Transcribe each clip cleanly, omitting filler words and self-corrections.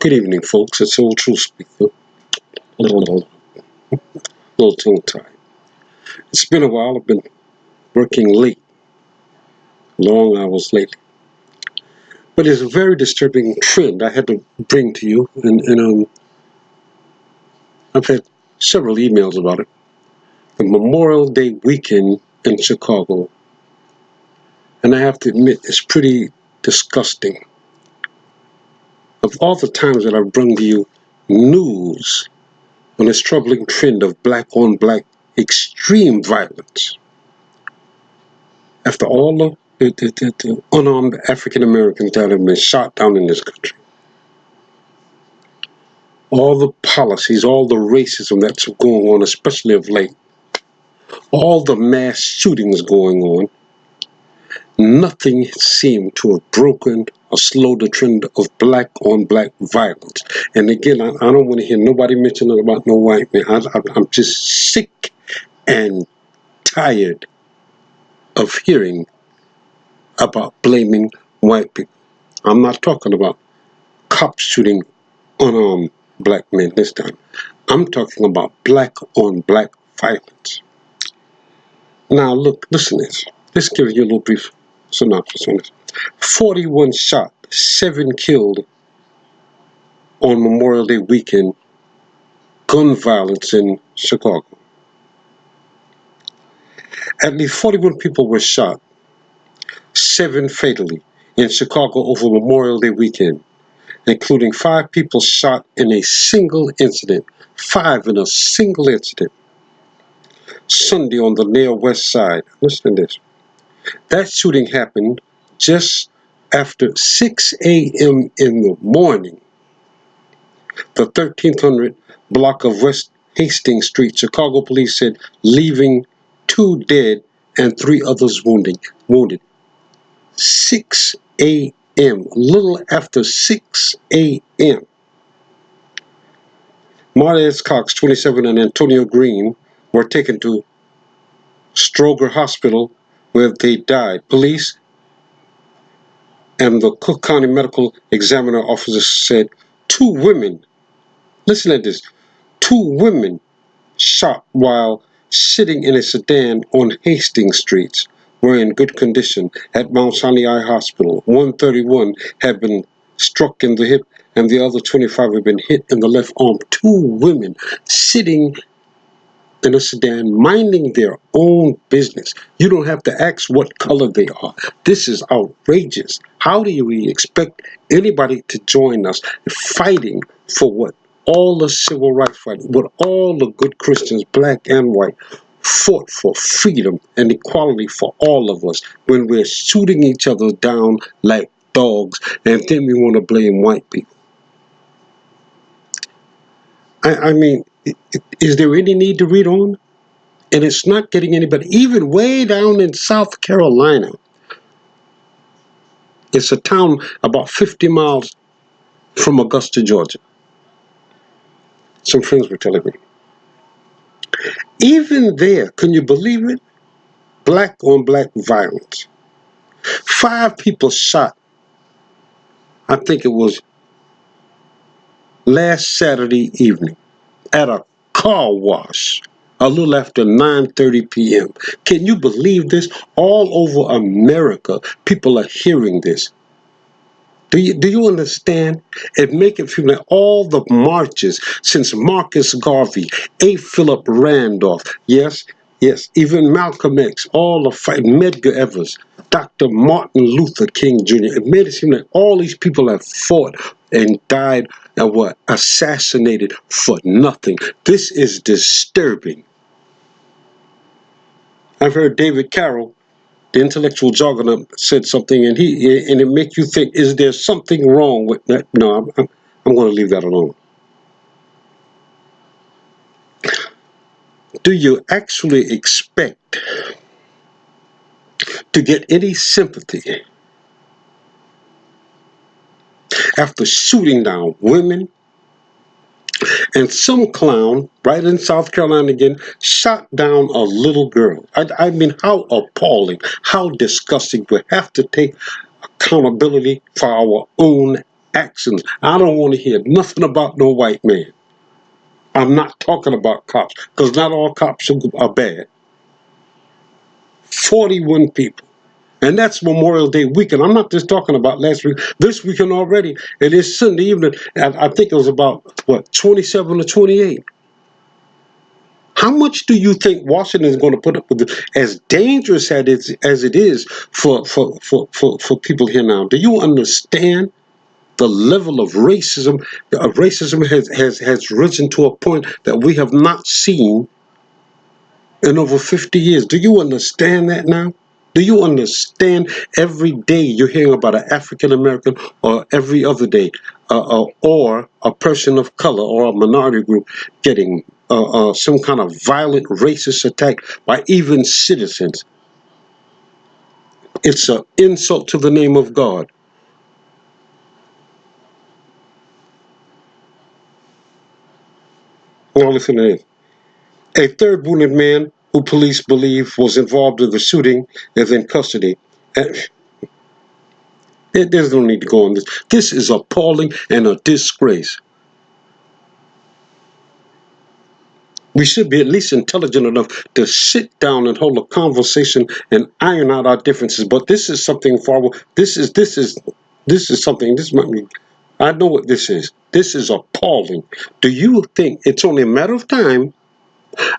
Good evening, folks. It's Old Truth Speaker. Little tongue-tied. It's been a while. I've been working late, long hours lately. But it's a very disturbing trend I had to bring to you, and I've had several emails about it. The Memorial Day weekend in Chicago, and I have to admit, it's pretty disgusting. Of all the times that I've brought to you news on this troubling trend of black-on-black extreme violence, after all the unarmed African Americans that have been shot down in this country, all the policies, all the racism that's going on, especially of late, all the mass shootings going on, nothing seemed to have broken or slowed the trend of black-on-black violence. And again, I don't want to hear nobody mention about no white man. I'm just sick and tired of hearing about blaming white people. I'm not talking about cops shooting unarmed black men this time. I'm talking about black-on-black violence. Now, look, listen to this. Let's give you a little brief synopsis on this. 41 shot, 7 killed on Memorial Day weekend, gun violence in Chicago. At least 41 people were shot, 7 fatally, in Chicago over Memorial Day weekend, including 5 people shot in a single incident. 5 in a single incident. Sunday on the near west side. Listen to this. That shooting happened just after 6 a.m. in the morning. The 1300 block of West Hastings Street, Chicago police said, leaving 2 dead and 3 others wounded. 6 a.m., a little after 6 a.m. Martez Cox, 27, and Antonio Green were taken to Stroger Hospital where they died. Police and the Cook County Medical Examiner officer said 2 women, listen to this, 2 women shot while sitting in a sedan on Hastings Street were in good condition at Mount Sinai Hospital. 131 had been struck in the hip and the other 25 had been hit in the left arm. 2 women sitting in a sedan, minding their own business. You don't have to ask what color they are. This is outrageous. How do we expect anybody to join us fighting for what all the civil rights fighting, what all the good Christians, black and white, fought for freedom and equality for all of us, when we're shooting each other down like dogs, and then we want to blame white people? I mean, is there any need to read on? And it's not getting any better. Even way down in South Carolina, it's a town about 50 miles from Augusta, Georgia. Some friends were telling me. Even there, can you believe it? Black-on-black violence. 5 people shot, I think it was last Saturday evening, at a car wash a little after 9:30 p.m. Can you believe this? All over America, people are hearing this. Do you understand? It make it feel like all the marches since Marcus Garvey, A. Philip Randolph, yes, even Malcolm X, all the fight, Medgar Evers, Dr. Martin Luther King Jr. It made it seem like all these people have fought and died and were assassinated for nothing. This is disturbing. I've heard David Carroll, the intellectual jargon, said something, and it make you think: is there something wrong with that? No, I'm going to leave that alone. Do you actually expect to get any sympathy after shooting down women? And some clown, right in South Carolina again, shot down a little girl. I mean, how appalling, how disgusting. We have to take accountability for our own actions. I don't want to hear nothing about no white man. I'm not talking about cops, because not all cops are bad. 41 people. And that's Memorial Day weekend. I'm not just talking about last week. This weekend already. It is Sunday evening. And I think it was about, 27 or 28. How much do you think Washington is going to put up with it? As dangerous as it is for people here now? Do you understand the level of racism? Racism has risen to a point that we have not seen in over 50 years. Do you understand that now? Do you understand every day you're hearing about an African American, or every other day, or a person of color or a minority group getting some kind of violent racist attack by even citizens? It's an insult to the name of God. Now listen to this. A third wounded man who police believe was involved in the shooting is in custody. There's no need to go on this. This is appalling and a disgrace. We should be at least intelligent enough to sit down and hold a conversation and iron out our differences. But this is something far. This is something. This might be. I know what this is. This is appalling. Do you think it's only a matter of time?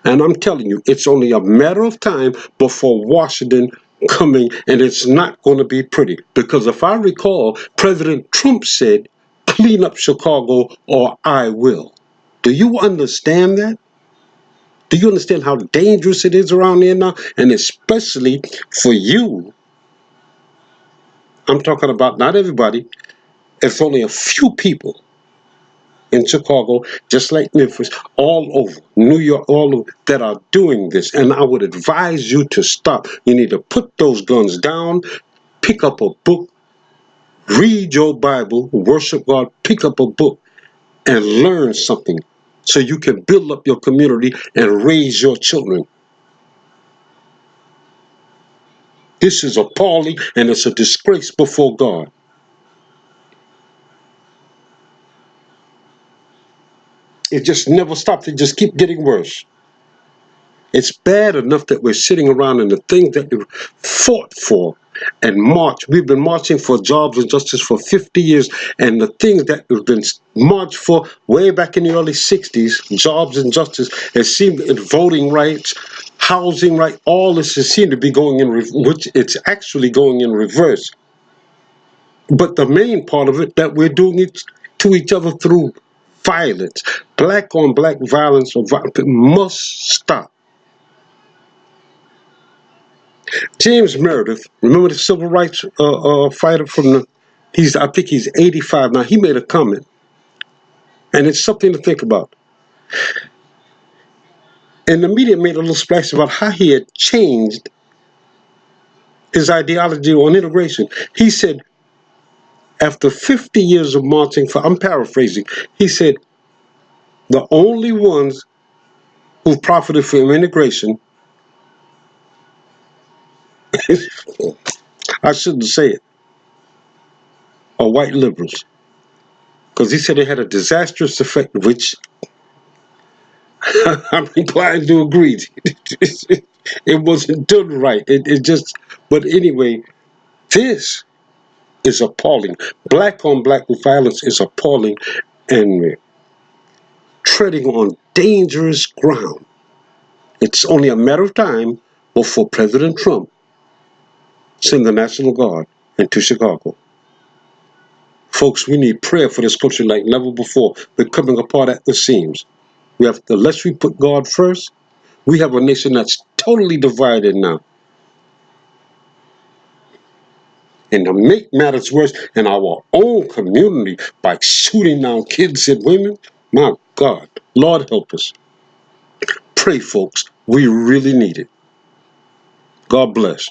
And I'm telling you, it's only a matter of time before Washington coming, and it's not going to be pretty. Because if I recall, President Trump said, "Clean up Chicago or I will." Do you understand that? Do you understand how dangerous it is around there now? And especially for you. I'm talking about not everybody. It's only a few people in Chicago, just like Memphis, all over New York, all over, that are doing this. And I would advise you to stop. You need to put those guns down, pick up a book, read your Bible, worship God, pick up a book, and learn something so you can build up your community and raise your children. This is appalling, and it's a disgrace before God. It just never stops. It just keeps getting worse. It's bad enough that we're sitting around and the things that we fought for and marched. We've been marching for jobs and justice for 50 years, and the things that we've been marched for way back in the early 60s, jobs and justice, it seemed voting rights, housing right, all this has seemed to be going in, which it's actually going in reverse. But the main part of it, that we're doing it to each other through violence. Black on black violence or must stop. James Meredith, remember the civil rights fighter from the, I think he's 85 now. He made a comment, and it's something to think about. And the media made a little splash about how he had changed his ideology on integration. He said, after 50 years of marching for, I'm paraphrasing, he said, the only ones who profited from integration, I shouldn't say it, are white liberals. Because he said it had a disastrous effect, which I'm inclined to agree. It wasn't done right. It just, but anyway, this is appalling. Black on black violence is appalling and treading on dangerous ground. It's only a matter of time before President Trump send the National Guard into Chicago. Folks, we need prayer for this country like never before. We're coming apart at the seams. We have to, unless we put God first, we have a nation that's totally divided now. And to make matters worse in our own community by shooting down kids and women, my God, Lord help us. Pray, folks. We really need it. God bless.